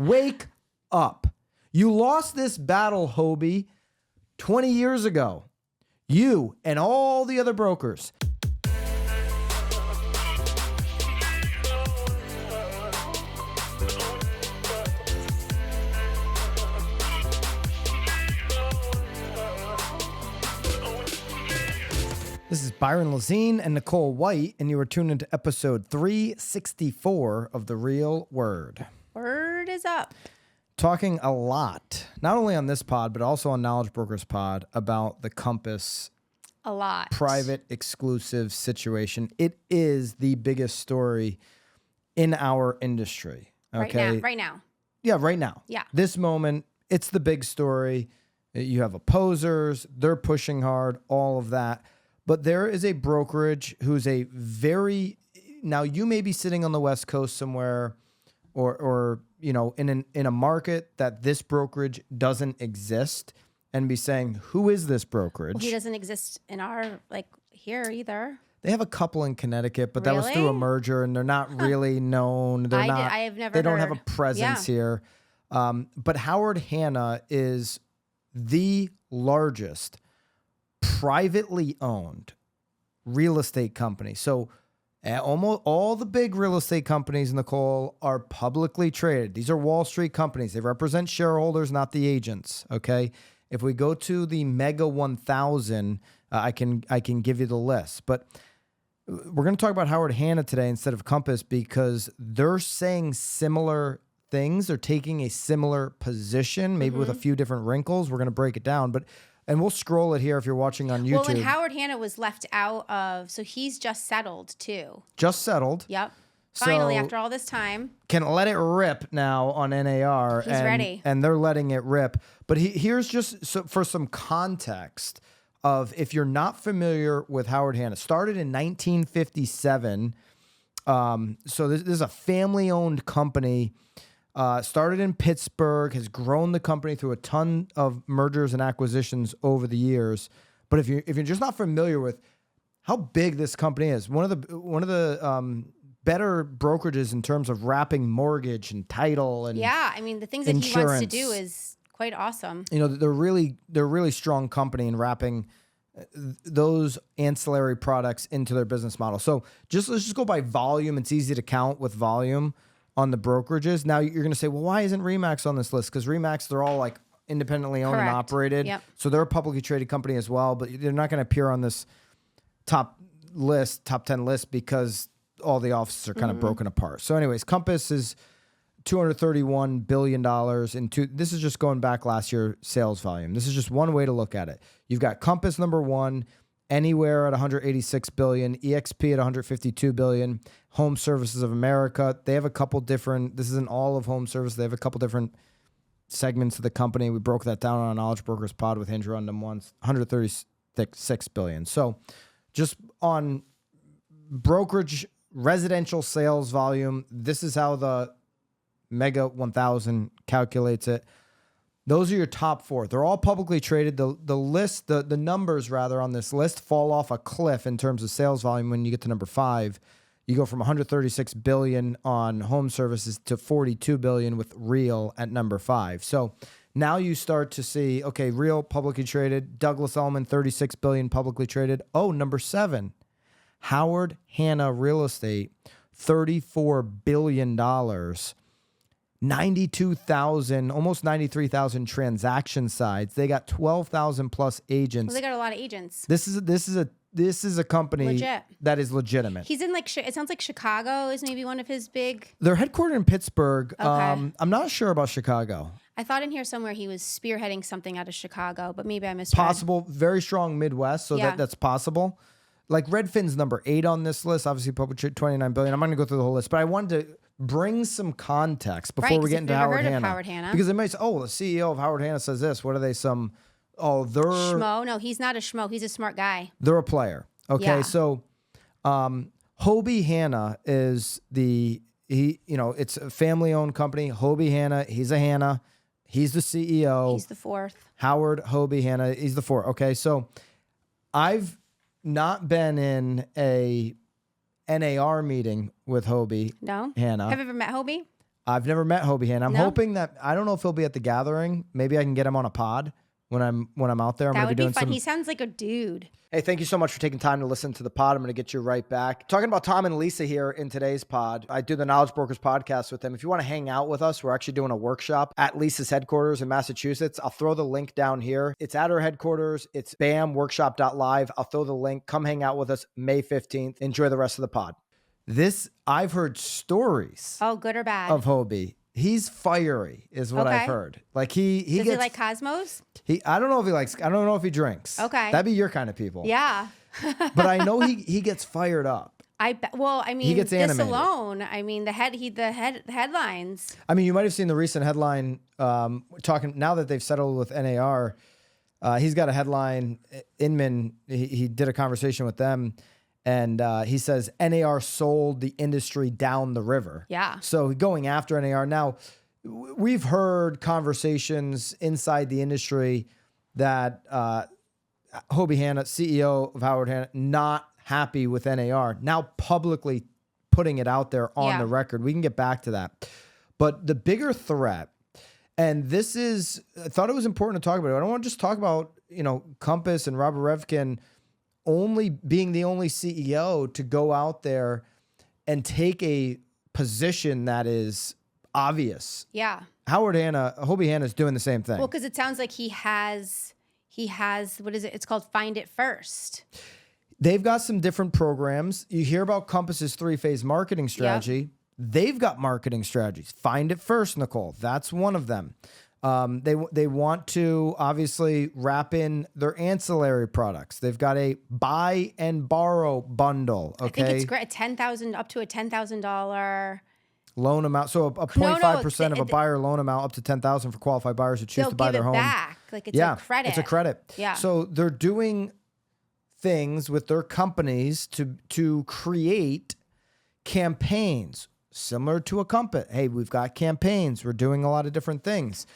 Wake up. You lost this battle, Hobie, 20 years ago. You and all the other brokers. This is Byron Lazine and Nicole White, and you are tuned into episode 364 of The Real Word. Word is up. Talking a lot, not only on this pod, but also on Knowledge Brokers pod, about the Compass private exclusive situation. It is the biggest story in our industry. Okay? Right now. Yeah, right now. Yeah. This moment, it's the big story. You have opposers, they're pushing hard, all of that. But there is a brokerage who's now you may be sitting on the West Coast somewhere or you know, in a market that this brokerage doesn't exist and be saying, who is this brokerage? Well, he doesn't exist in our, here either. They have a couple in Connecticut, but that was through a Really? merger and they're not really known. They don't have a presence here. But Howard Hanna is the largest privately owned real estate company. So almost all the big real estate companies, Nicole, are publicly traded. These are Wall Street companies. They represent shareholders, not the agents. Okay. If we go to the Mega 1000, I can give you the list. But we're going to talk about Howard Hanna today instead of Compass because they're saying similar things. They're taking a similar position, maybe with a few different wrinkles. We're going to break it down, and we'll scroll it here if you're watching on YouTube. Well, and Howard Hanna was left out of, so he's just settled too. Just settled. Yep. Finally, So after all this time. can let it rip now on NAR. He's ready. And they're letting it rip. But here's just for some context of if you're not familiar with Howard Hanna. Started in 1957. So this is a family-owned company. Started in Pittsburgh, has grown the company through a ton of mergers and acquisitions over the years. But if you're just not familiar with how big this company is, one of the better brokerages in terms of wrapping mortgage and title and Yeah, I mean the things that he wants to do is quite awesome. You know, they're really strong company in wrapping those ancillary products into their business model. So let's just go by volume. It's easy to count with volume on the brokerages. Now you're going to say, well, why isn't RE/MAX on this list? Because RE/MAX, they're all like independently owned and operated. Yep. So they're a publicly traded company as well, but they're not going to appear on this top 10 list because all the offices are kind of broken apart. So anyways, Compass is $231 billion this is just going back last year sales volume. This is just one way to look at it. You've got Compass number one, Anywhere at $186 billion, EXP at $152 billion, Home Services of America. They have a couple different, this isn't all of Home Service. They have a couple different segments of the company. We broke that down on a Knowledge Brokers pod with Andrew on them once, $136 billion. So just on brokerage residential sales volume, this is how the Mega 1000 calculates it. Those are your top four. They're all publicly traded. The numbers rather on this list fall off a cliff in terms of sales volume when you get to number 5. You go from 136 billion on Home Services to 42 billion with Real at number 5. So now you start to see, okay, Real publicly traded, Douglas Elliman 36 billion publicly traded. Oh, number 7, Howard Hanna Real Estate, $34 billion. 92,000, almost 93,000 transaction sides. They got 12,000 plus agents. Well, they got a lot of agents. This is a company that is legitimate. He's in it sounds like Chicago is maybe one of his big. They're headquartered in Pittsburgh. Okay. I'm not sure about Chicago. I thought in here somewhere he was spearheading something out of Chicago, but maybe I misread. Possible, very strong Midwest, so that's possible. Like Redfin's number 8 on this list, obviously published 29 billion. I'm not going to go through the whole list, but I wanted to bring some context before we get into Howard Hanna. Because they might say, oh, the CEO of Howard Hanna says this. What are they? They're schmo? No, he's not a schmo. He's a smart guy. They're a player. Okay, Yeah. So Hobie Hanna is it's a family-owned company. Hobie Hanna, he's a Hanna. He's the CEO. He's the 4th. Howard Hobie Hanna, he's the 4th. Okay, so I've not been in a NAR meeting with Hobie. No? Hanna. Have you ever met Hobie? I've never met Hobie Hanna. I'm No? hoping that, I don't know if he'll be at the gathering. Maybe I can get him on a pod when I'm out there. I'm That gonna would be be doing fun. some. He sounds like a dude. Hey, thank you so much for taking time to listen to the pod. I'm going to get you right back. Talking about Tom and Lisa here in today's pod. I do the Knowledge Brokers podcast with them. If you want to hang out with us, we're actually doing a workshop at Lisa's headquarters in Massachusetts. I'll throw the link down here. It's at her headquarters. It's bamworkshop.live. I'll throw the link. Come hang out with us May 15th. Enjoy the rest of the pod. I've heard stories Oh, good or bad? of Hobie. He's fiery, is what I've Okay. heard. Like Does he like Cosmos? I don't know if he drinks. Okay. That'd be your kind of people. Yeah. But I know he gets fired up. Well, I mean, He gets this animated. alone. I mean, the headlines. I mean, you might have seen the recent headline talking now that they've settled with NAR. He's got a headline. Inman, he did a conversation with them, and he says NAR sold the industry down the river. Yeah. So going after NAR. Now, we've heard conversations inside the industry that Hobie Hanna, CEO of Howard Hanna, not happy with NAR, now publicly putting it out there on the record. We can get back to that. But the bigger threat, and this is, I thought it was important to talk about it. I don't want to just talk about, Compass and Robert Revkin only being the only CEO to go out there and take a position that is obvious. Yeah. Hobie Hanna is doing the same thing. Well, because it sounds like he has, what is it? It's called Find It First. They've got some different programs. You hear about Compass's 3-phase marketing strategy. Yep. They've got marketing strategies. Find It First, Nicole. That's one of them. They want to obviously wrap in their ancillary products. They've got a buy and borrow bundle. Okay, I think it's great. Up to a $10,000 loan amount. So a 0.5% of a buyer loan amount up to $10,000 for qualified buyers who choose to buy their home. They'll give it back. Like it's a credit. It's a credit. Yeah. So they're doing things with their companies to create campaigns similar to a Compass. Hey, we've got campaigns. We're doing a lot of different things.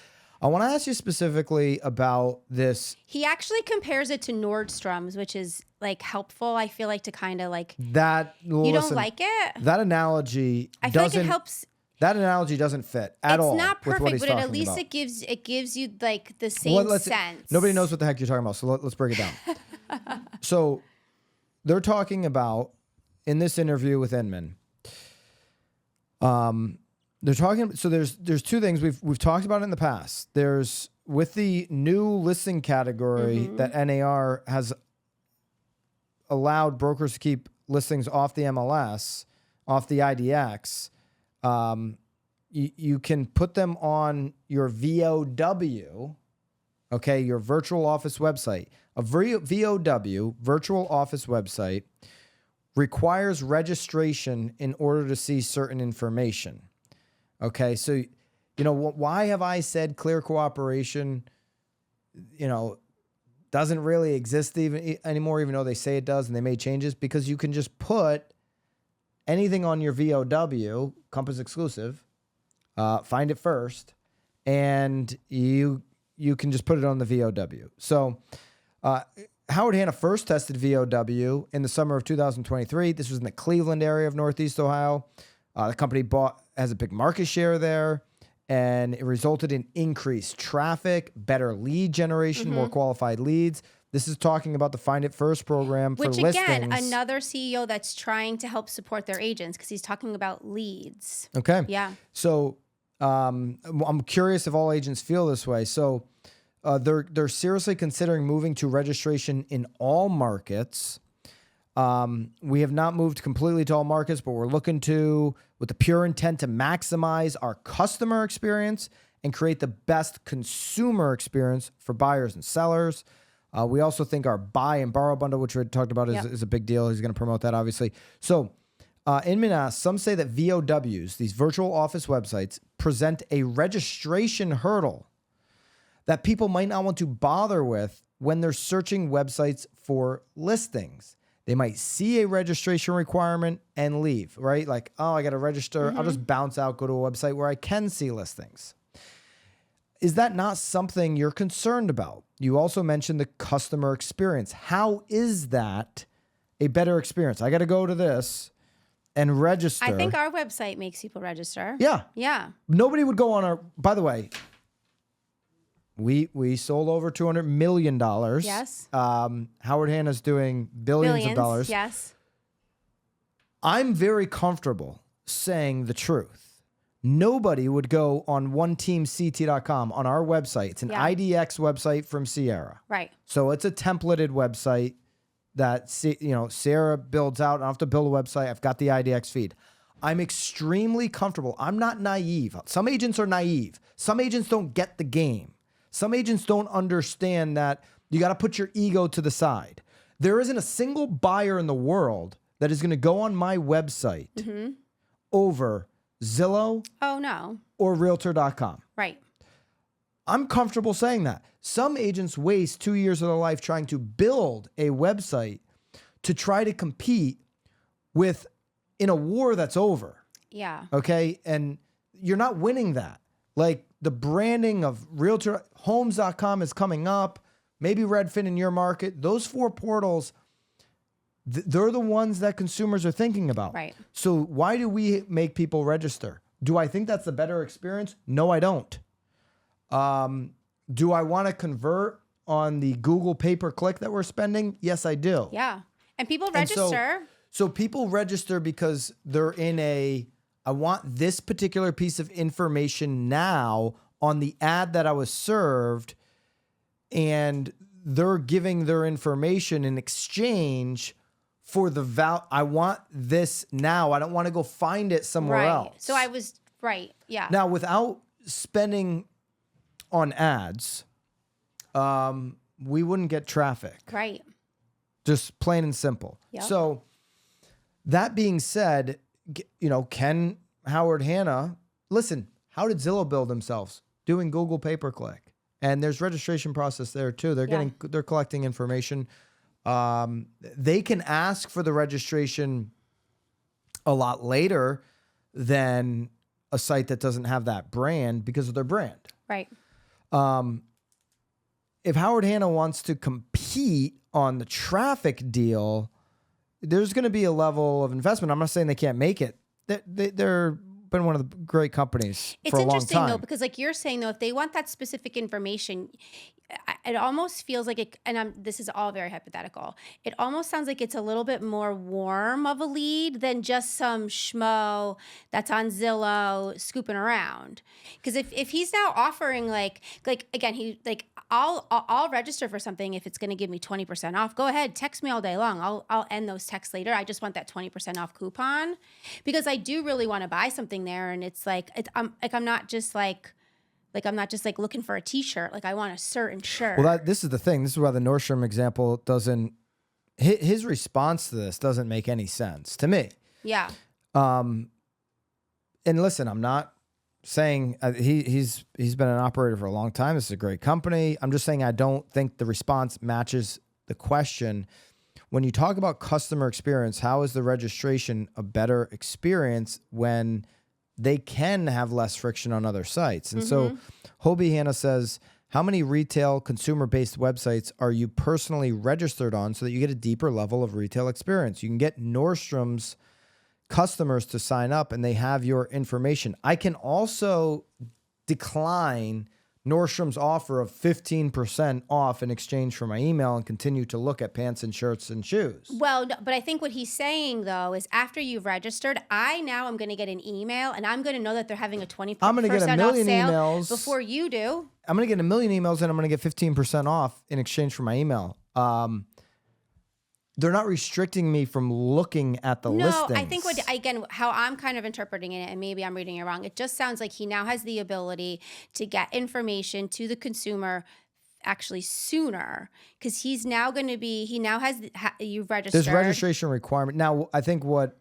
I want to ask you specifically about this. He actually compares it to Nordstrom's, which is like helpful. I feel like to kind of like That you don't like it. That analogy I feel like it helps. That analogy doesn't fit at all. It's not with what perfect, he's but at talking least about. it gives you like the same sense. Nobody knows what the heck you're talking about, so let's break it down. So they're talking about in this interview with Inman. They're talking. So there's two things we've talked about in the past. There's with the new listing category that NAR has allowed brokers to keep listings off the MLS, off the IDX. You can put them on your VOW, okay, your virtual office website. A VOW, virtual office website, requires registration in order to see certain information. Okay, so, why have I said clear cooperation, doesn't really exist anymore, even though they say it does and they made changes? Because you can just put anything on your VOW, Compass exclusive, Find It First, and you can just put it on the VOW. So Howard Hanna first tested VOW in the summer of 2023. This was in the Cleveland area of Northeast Ohio. The company has a big market share there, and it resulted in increased traffic, better lead generation, more qualified leads. This is talking about the Find It First program for listings. Which, again, another CEO that's trying to help support their agents because he's talking about leads. Okay. Yeah. So I'm curious if all agents feel this way. So they're seriously considering moving to registration in all markets. We have not moved completely to all markets, but we're looking to, with the pure intent to maximize our customer experience and create the best consumer experience for buyers and sellers. We also think our buy and borrow bundle, which we had talked about, is a big deal. He's going to promote that, obviously. So Inman asks, some say that VOWs, these virtual office websites, present a registration hurdle that people might not want to bother with when they're searching websites for listings. They might see a registration requirement and leave, right? Like, oh, I got to register. I'll just bounce out, go to a website where I can see listings. Is that not something you're concerned about? You also mentioned the customer experience. How is that a better experience? I got to go to this, and register. I think our website makes people register. Yeah. Yeah. Nobody would go on our, by the way, we sold over $200 million. Yes. Howard Hanna's doing billions of dollars. Yes. I'm very comfortable saying the truth. Nobody would go on oneteamct.com on our website. It's an IDX website from Sierra. Right. So it's a templated website that Sierra builds out. I don't have to build a website. I've got the IDX feed. I'm extremely comfortable. I'm not naive. Some agents are naive. Some agents don't get the game. Some agents don't understand that you got to put your ego to the side. There isn't a single buyer in the world that is going to go on my website over Zillow or Realtor.com. Right. I'm comfortable saying that. Some agents waste 2 years of their life trying to build a website to try to compete with in a war that's over. Yeah. Okay. And you're not winning that. Like the branding of Realtor, Homes.com is coming up. Maybe Redfin in your market. Those 4 portals, they're the ones that consumers are thinking about. Right. So why do we make people register? Do I think that's a better experience? No, I don't. Do I want to convert on the Google pay-per-click that we're spending? Yes, I do. Yeah. And people register. So people register because they're in I want this particular piece of information now on the ad that I was served, and they're giving their information in exchange for the I want this now. I don't want to go find it somewhere else. So I was right. Yeah. Now, without spending on ads, we wouldn't get traffic. Right. Just plain and simple. Yep. So that being said, can Howard Hanna, listen, how did Zillow build themselves? Doing Google pay-per-click. And there's registration process there too. They're collecting information. They can ask for the registration a lot later than a site that doesn't have that brand because of their brand. Right. If Howard Hanna wants to compete on the traffic deal, there's going to be a level of investment. I'm not saying they can't make it. They're been one of the great companies for a long time. It's interesting though, because like you're saying though, if they want that specific information, it almost feels like it, and this is all very hypothetical. It almost sounds like it's a little bit more warm of a lead than just some schmo that's on Zillow scooping around. Because if he's now offering like again, I'll register for something if it's going to give me 20% off. Go ahead, text me all day long. I'll end those texts later. I just want that 20% off coupon because I do really want to buy something there, and it's like I'm not just like looking for a t-shirt. Like I want a certain shirt. Well, this is the thing. This is why the Nordstrom example doesn't, his response to this doesn't make any sense to me. Yeah. And listen, I'm not saying he's been an operator for a long time. This is a great company. I'm just saying I don't think the response matches the question. When you talk about customer experience, how is the registration a better experience when they can have less friction on other sites? And so Hobie Hanna says, how many retail consumer-based websites are you personally registered on so that you get a deeper level of retail experience? You can get Nordstrom's customers to sign up and they have your information. I can also decline Nordstrom's offer of 15% off in exchange for my email and continue to look at pants and shirts and shoes. Well, no, but I think what he's saying though is after you've registered, I now am going to get an email and I'm going to know that they're having a 20% I'm going to get a million emails before you do. I'm going to get a million emails and I'm going to get 15% off in exchange for my email. They're not restricting me from looking at the listings. No, I think how I'm kind of interpreting it, and maybe I'm reading it wrong, it just sounds like he now has the ability to get information to the consumer actually sooner because he's now going to be, you've registered. There's registration requirement. Now, I think what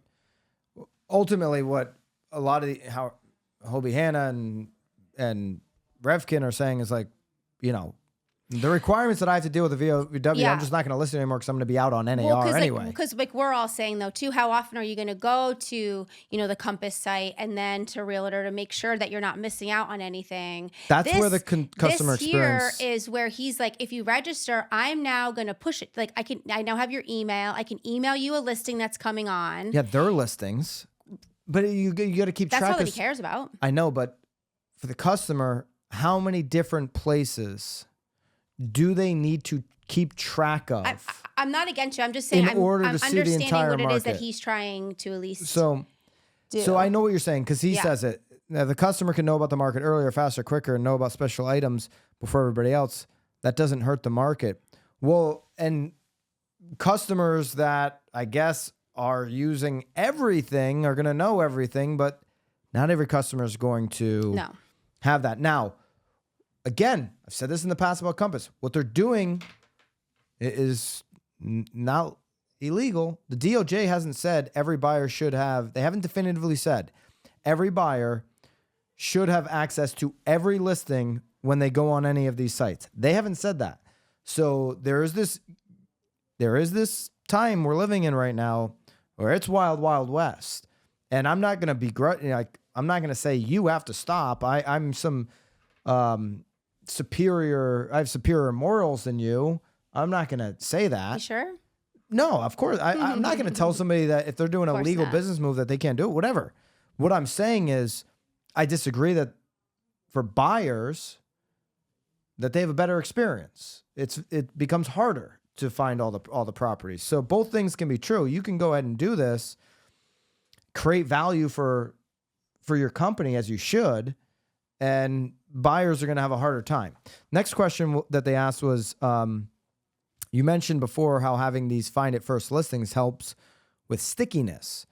a lot of how Hobie Hanna and Revkin are saying is like, The requirements that I have to deal with the VOW, Yeah. I'm just not going to list it anymore because I'm going to be out on NAR anyway. Because we're all saying though too, how often are you going to go to the Compass site and then to Realtor to make sure that you're not missing out on anything? That's where the customer this here experience is where he's like, if you register, I'm now going to push it. Like I now have your email. I can email you a listing that's coming on. Yeah, their listings, but you got to keep track. That's all that of, he cares about. I know, but for the customer, how many different places do they need to keep track of? I'm not against you. I'm just saying in order to see the entire what it market. is that he's trying to at least So I know what you're saying because he says it. Now, the customer can know about the market earlier, faster, quicker, and know about special items before everybody else. That doesn't hurt the market. Well, and customers that I guess are using everything are going to know everything, but not every customer is going to have that. Now, again, I've said this in the past about Compass. What they're doing is not illegal. The DOJ hasn't said every buyer should have, they haven't definitively said every buyer should have access to every listing when they go on any of these sites. They haven't said that. So there is this time we're living in right now where it's wild, wild west. And I'm not going to begrudge, I'm not going to say you have to stop. I'm some, superior morals than you. I'm not going to say that. You sure? No, of course. I'm not going to tell somebody that if they're doing a legal business move that they can't do it, whatever. What I'm saying is I disagree that for buyers that they have a better experience. It becomes harder to find all the properties. So both things can be true. You can go ahead and do this, create value for your company as you should, and buyers are going to have a harder time. Next question that they asked was, you mentioned before how having these find it first listings helps with stickiness.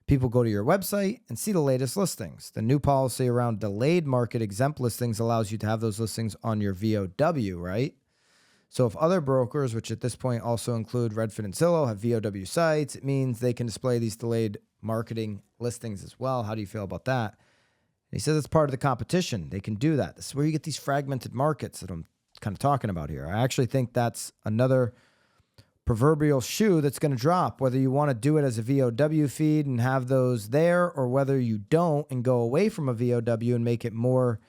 People go to your website and see the latest listings. The new policy around delayed market exempt listings allows you to have those listings on your VOW, right? So if other brokers, which at this point also include Redfin and Zillow, have VOW sites, it means they can display these delayed marketing listings as well. How do you feel about that? He says it's part of the competition. They can do that. This is where you get these fragmented markets that I'm kind of talking about here. I actually think that's another proverbial shoe that's going to drop, whether you want to do it as a VOW feed and have those there, or whether you don't and go away from a VOW and make it more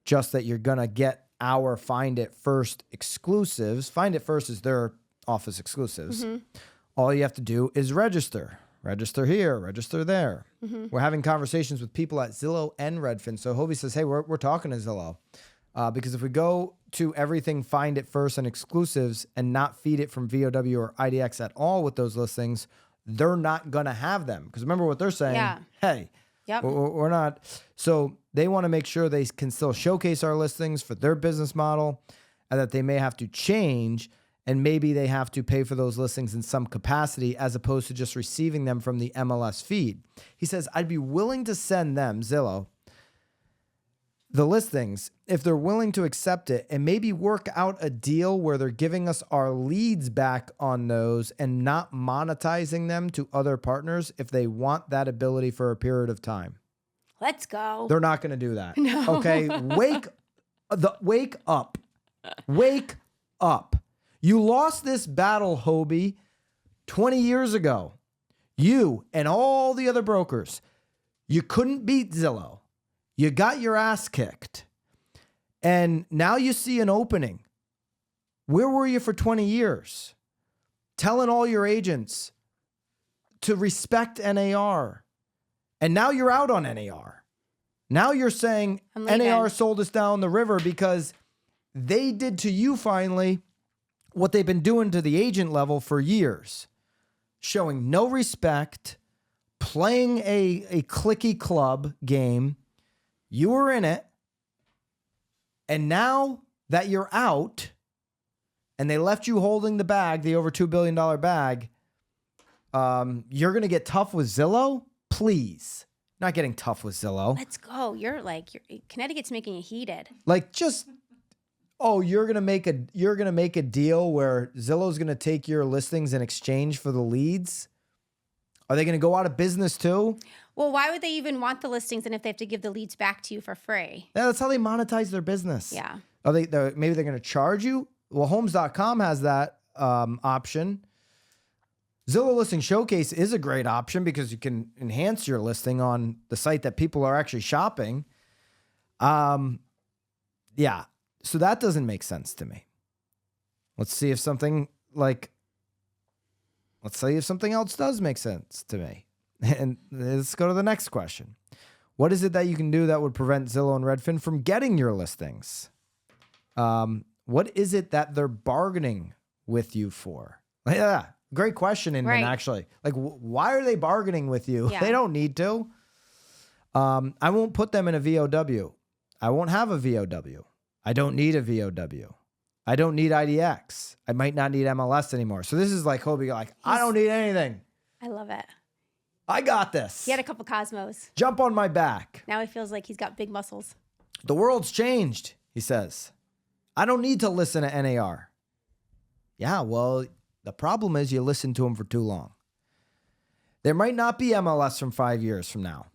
just that you're going to get our Find It First exclusives. Find It First is their office exclusives. Mm-hmm. All you have to do is register. Register here, register there. Mm-hmm. We're having conversations with people at Zillow and Redfin. So Hobie says, hey, we're talking to Zillow. Because if we go to everything Find It First and exclusives and not feed it from VOW or IDX at all with those listings, they're not going to have them. Because remember what they're saying, hey, we're not. So they want to make sure they can still showcase our listings for their business model, and that they may have to change, and maybe they have to pay for those listings in some capacity as opposed to just receiving them from the MLS feed. He says, I'd be willing to send them, Zillow, the listings if they're willing to accept it and maybe work out a deal where they're giving us our leads back on those and not monetizing them to other partners if they want that ability for a period of time. Let's go. They're not going to do that. No. Okay. Wake up. Wake up. You lost this battle, Hobie, 20 years ago. You and all the other brokers, you couldn't beat Zillow. You got your ass kicked. And now you see an opening. Where were you for 20 years? Telling all your agents to respect NAR. And now you're out on NAR. Now you're saying NAR sold us down the river because they did to you finally what they've been doing to the agent level for years. Showing no respect, playing a clicky club game. You were in it, and now that you're out, and they left you holding the bag, the over $2 billion bag, you're going to get tough with Zillow? Please. Not getting tough with Zillow. Let's go. Connecticut's making you heated. Like you're going to make a deal where Zillow's going to take your listings in exchange for the leads? Are they going to go out of business too? Well, why would they even want the listings and if they have to give the leads back to you for free? Yeah, that's how they monetize their business. Yeah. Maybe they're going to charge you? Well, homes.com has that option. Zillow Listing Showcase is a great option because you can enhance your listing on the site that people are actually shopping. Yeah. So that doesn't make sense to me. Let's see if something else does make sense to me. And let's go to the next question. What is it that you can do that would prevent Zillow and Redfin from getting your listings? What is it that they're bargaining with you for? Yeah, great question, Inman, actually. Like, why are they bargaining with you? Yeah. They don't need to. I won't put them in a VOW. I won't have a VOW. I don't need a VOW. I don't need IDX. I might not need MLS anymore. So this is like Hobie, like, I don't need anything. I love it. I got this. He had a couple Cosmos. Jump on my back. Now he feels like he's got big muscles. The world's changed, he says. I don't need to listen to NAR. Yeah, well, the problem is you listen to them for too long. There might not be MLS from 5 years from now.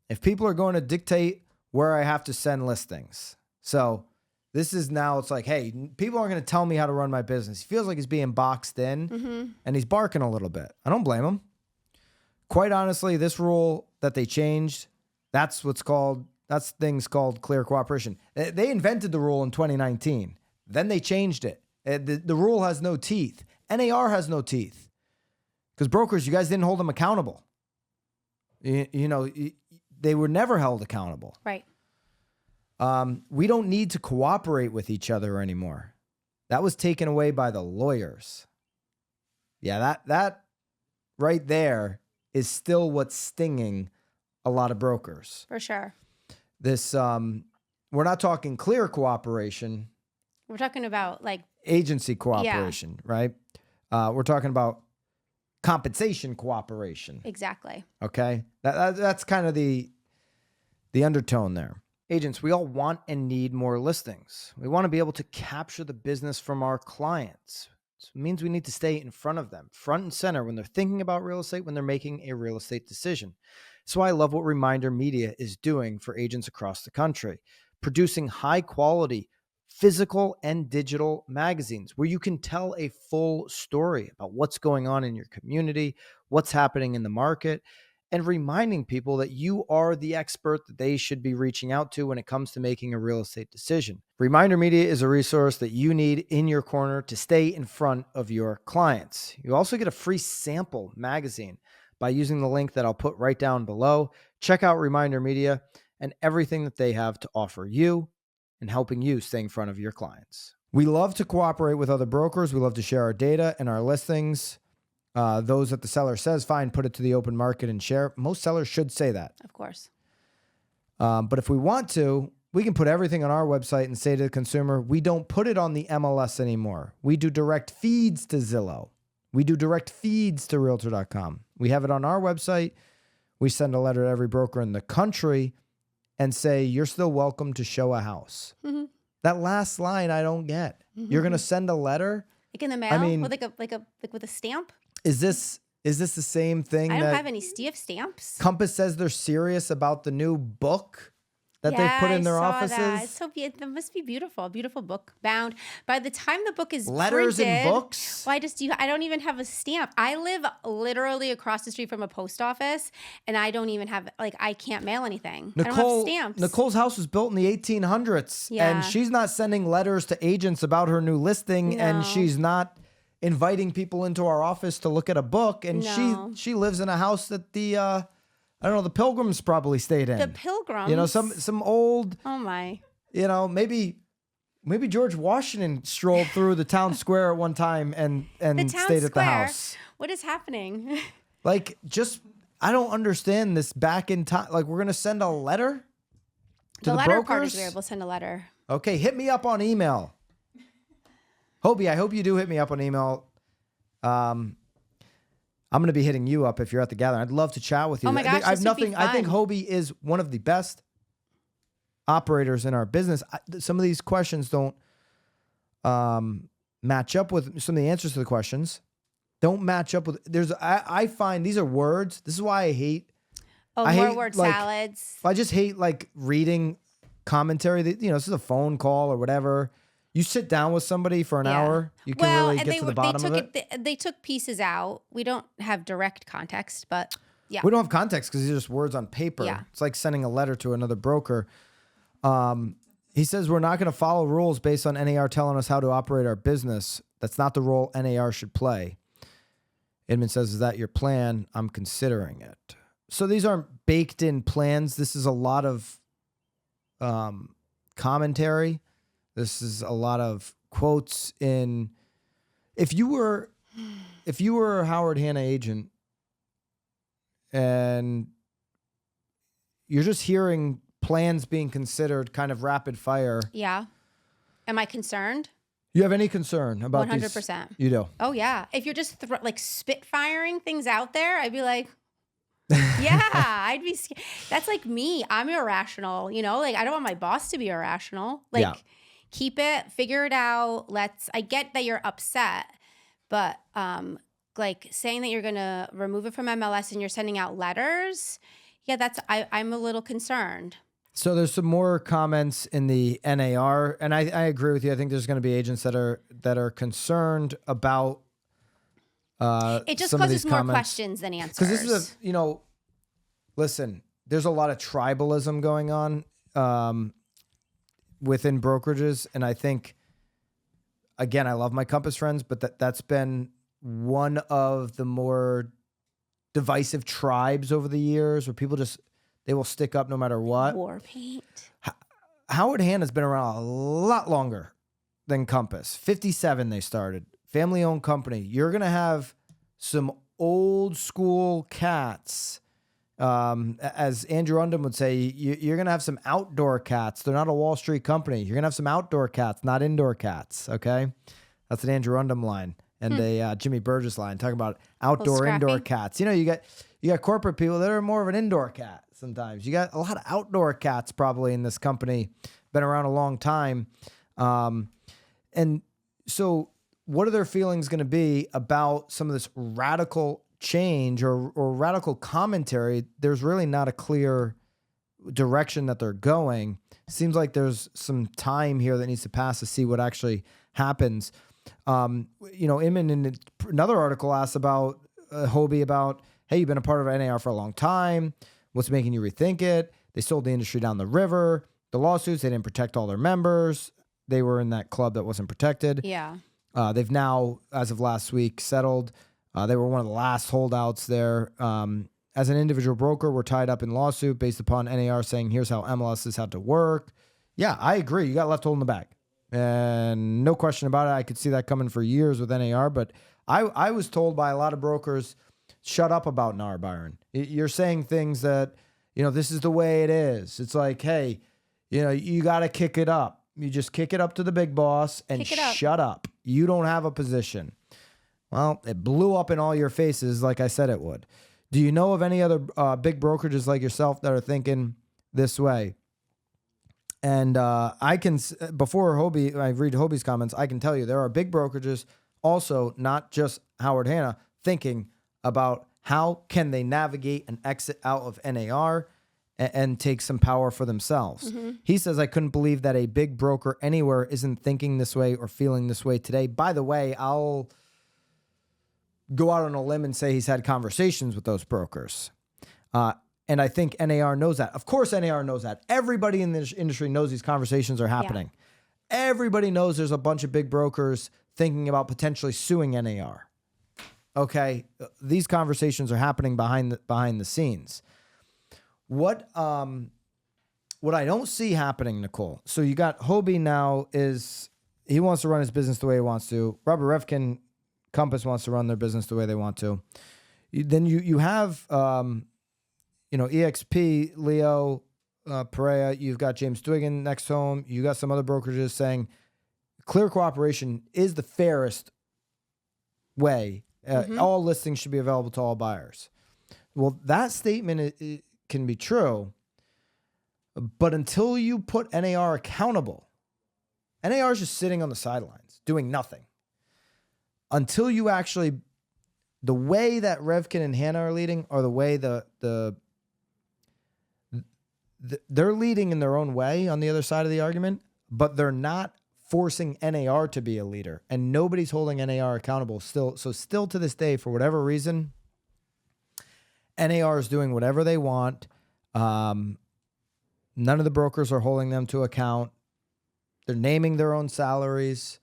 If people are going to dictate where I have to send listings. So this is now, it's like, hey, people aren't going to tell me how to run my business. He feels like he's being boxed in and he's barking a little bit. I don't blame him. Quite honestly, this rule that they changed, that's things called clear cooperation. They invented the rule in 2019. Then they changed it. The rule has no teeth. NAR has no teeth. Because brokers, you guys didn't hold them accountable. You know, they were never held accountable. Right. We don't need to cooperate with each other anymore. That was taken away by the lawyers. Yeah, that right there is still what's stinging a lot of brokers. For sure. This, we're not talking clear cooperation. We're talking about like agency cooperation, right? We're talking about compensation cooperation. Exactly. Okay. That's kind of the undertone there. Agents, we all want and need more listings. We want to be able to capture the business from our clients. So it means we need to stay in front of them, front and center when they're thinking about real estate, when they're making a real estate decision. So I love what Reminder Media is doing for agents across the country, producing high quality physical and digital magazines where you can tell a full story about what's going on in your community, what's happening in the market, and reminding people that you are the expert that they should be reaching out to when it comes to making a real estate decision. Reminder Media is a resource that you need in your corner to stay in front of your clients. You also get a free sample magazine by using the link that I'll put right down below. Check out Reminder Media and everything that they have to offer you and helping you stay in front of your clients. We love to cooperate with other brokers. We love to share our data and our listings. Those that the seller says, fine, put it to the open market and share. Most sellers should say that. Of course. But if we want to, we can put everything on our website and say to the consumer, we don't put it on the MLS anymore. We do direct feeds to Zillow. We do direct feeds to Realtor.com. We have it on our website. We send a letter to every broker in the country and say, you're still welcome to show a house. Mm-hmm. That last line I don't get. Mm-hmm. You're going to send a letter? Like in the mail? I mean, with like with a stamp? Is this the same thing? I don't have any stamps. Compass says they're serious about the new book that they've put in their offices. That. It's so beautiful. It must be beautiful. A beautiful book bound. By the time the book is letters printed, and books. Well, I don't even have a stamp. I live literally across the street from a post office, and I don't even have I can't mail anything. I don't have stamps. Nicole's house was built in the 1800s, and she's not sending letters to agents about her new listing, and she's not inviting people into our office to look at a book, and she lives in a house that the Pilgrims probably stayed in. The Pilgrims? You know, some old. Oh my. You know, maybe George Washington strolled through the town square at one time and stayed at the house. What is happening? I don't understand this back in time. Like, we're gonna send a letter to the letter brokers? parties are able to send a letter. Okay, hit me up on email. Hobie, I hope you do hit me up on email. I'm going to be hitting you up if you're at the gathering. I'd love to chat with you. Oh my gosh, I think Hobie is one of the best operators in our business. Some of these questions don't match up with some of the answers to the questions. Don't match up with. I find these are words. This is why I hate. More word salads. I just hate reading commentary. That, this is a phone call or whatever. You sit down with somebody for an hour, you can really get to the bottom of it. They took pieces out. We don't have direct context, but yeah. We don't have context because these are just words on paper. Yeah. It's like sending a letter to another broker. He says we're not going to follow rules based on NAR telling us how to operate our business. That's not the role NAR should play. Inman says, is that your plan? I'm considering it. So these aren't baked in plans. This is a lot of commentary. This is a lot of quotes in. If you were a Howard Hanna agent and you're just hearing plans being considered kind of rapid fire. Yeah. Am I concerned? You have any concern about 100%. You do? Oh, yeah. If you're just spit firing things out there, I'd be like, yeah, I'd be scared. That's like me. I'm irrational, like I don't want my boss to be irrational. Like, yeah. Keep it, figure it out. I get that you're upset, but like saying that you're going to remove it from MLS and you're sending out letters. Yeah, I'm a little concerned. So there's some more comments in the NAR, and I agree with you. I think there's going to be agents that are concerned about it just causes more questions than answers. Because this is listen, there's a lot of tribalism going on within brokerages, and I think, again, I love my Compass friends, but that's been one of the more divisive tribes over the years where people they will stick up no matter what. War paint. Howard Hanna's been around a lot longer than Compass. 57 they started. Family-owned company. You're going to have some old school cats. As Andrew Undum would say, you're going to have some outdoor cats. They're not a Wall Street company. You're going to have some outdoor cats, not indoor cats, okay? That's an Andrew Undum line and a Jimmy Burgess line talking about outdoor, indoor cats. You got corporate people that are more of an indoor cat sometimes. You got a lot of outdoor cats probably in this company, been around a long time. And so what are their feelings going to be about some of this radical change or radical commentary? There's really not a clear direction that they're going. Seems like there's some time here that needs to pass to see what actually happens. Inman in another article asked about Hobie about, hey, you've been a part of NAR for a long time. What's making you rethink it? They sold the industry down the river. The lawsuits, they didn't protect all their members. They were in that club that wasn't protected. Yeah. They've now, as of last week, settled. They were one of the last holdouts there. As an individual broker, we're tied up in lawsuit based upon NAR saying, here's how MLS has had to work. Yeah, I agree. You got left holding the bag. And no question about it. I could see that coming for years with NAR. But I was told by a lot of brokers, shut up about NAR, Byron. You're saying things that, this is the way it is. It's like, hey, you got to kick it up. You just kick it up to the big boss and shut up. You don't have a position. Well, it blew up in all your faces like I said it would. Do you know of any other big brokerages like yourself that are thinking this way? And I can, before Hobie, I read Hobie's comments, I can tell you there are big brokerages also, not just Howard Hanna, thinking about how can they navigate an exit out of NAR and take some power for themselves. Mm-hmm. He says, I couldn't believe that a big broker anywhere isn't thinking this way or feeling this way today. By the way, I'll go out on a limb and say he's had conversations with those brokers. And I think NAR knows that. Of course, NAR knows that. Everybody in this industry knows these conversations are happening. Yeah. Everybody knows there's a bunch of big brokers thinking about potentially suing NAR. Okay, these conversations are happening behind the scenes. What I don't see happening, Nicole. So you got Hobie now he wants to run his business the way he wants to. Robert Redfin, Compass wants to run their business the way they want to. Then you have EXP, Leo, Perea. You've got James Dwiggin next home. You got some other brokerages saying clear cooperation is the fairest way. All listings should be available to all buyers. Well, that statement it can be true, but until you put NAR accountable, NAR is just sitting on the sidelines doing nothing. Until you actually, the way that Redfin and Hanna are leading, or the way the they're leading in their own way on the other side of the argument, but they're not forcing NAR to be a leader, and nobody's holding NAR accountable still. So still to this day, for whatever reason, NAR is doing whatever they want. None of the brokers are holding them to account. They're naming their own salaries.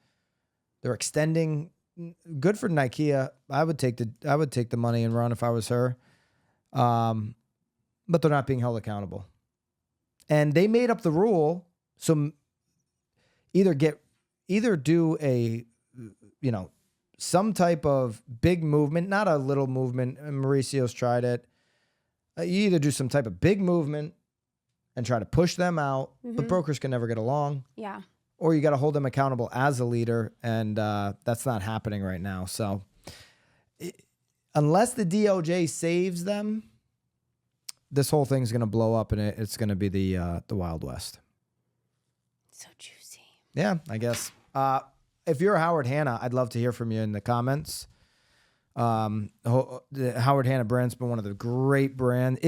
They're extending. Good for Nikea. I would take the money and run if I was her. But they're not being held accountable. And they made up the rule. So either do a, some type of big movement, not a little movement. Mauricio's tried it. You either do some type of big movement and try to push them out, but brokers can never get along. Yeah. Or you got to hold them accountable as a leader, and that's not happening right now. So unless the DOJ saves them, this whole thing's going to blow up, and it's going to be the Wild West. So juicy. Yeah, I guess. If you're Howard Hanna, I'd love to hear from you in the comments. The Howard Hanna brand's been one of the great brands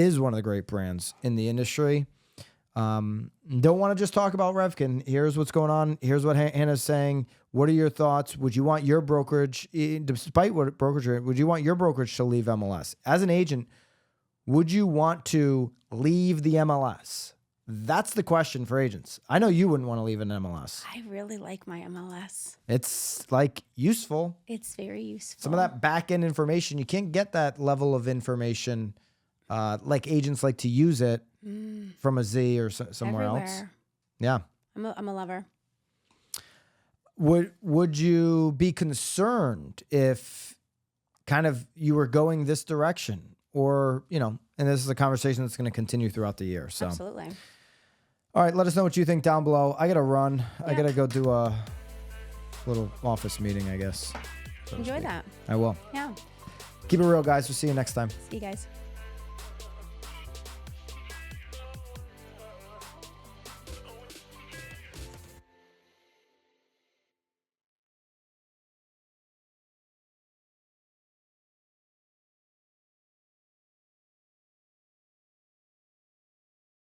in the industry. Don't want to just talk about Redfin. Here's what's going on. Here's what Hannah's saying. What are your thoughts? Would you want your brokerage, despite what brokerage, would you want your brokerage to leave MLS? As an agent, would you want to leave the MLS? That's the question for agents. I know you wouldn't want to leave an MLS. I really like my MLS. It's like useful. It's very useful. Some of that back end information, you can't get that level of information like agents like to use it from a Z or somewhere else. Yeah. I'm a lover. Would you be concerned if kind of you were going this direction, or, and this is a conversation that's going to continue throughout the year. So Absolutely. All right, let us know what you think down below. I got to run. Yeah. I got to go do a little office meeting, I guess. Enjoy that. I will. Yeah. Keep it real, guys. We'll see you next time. See you guys.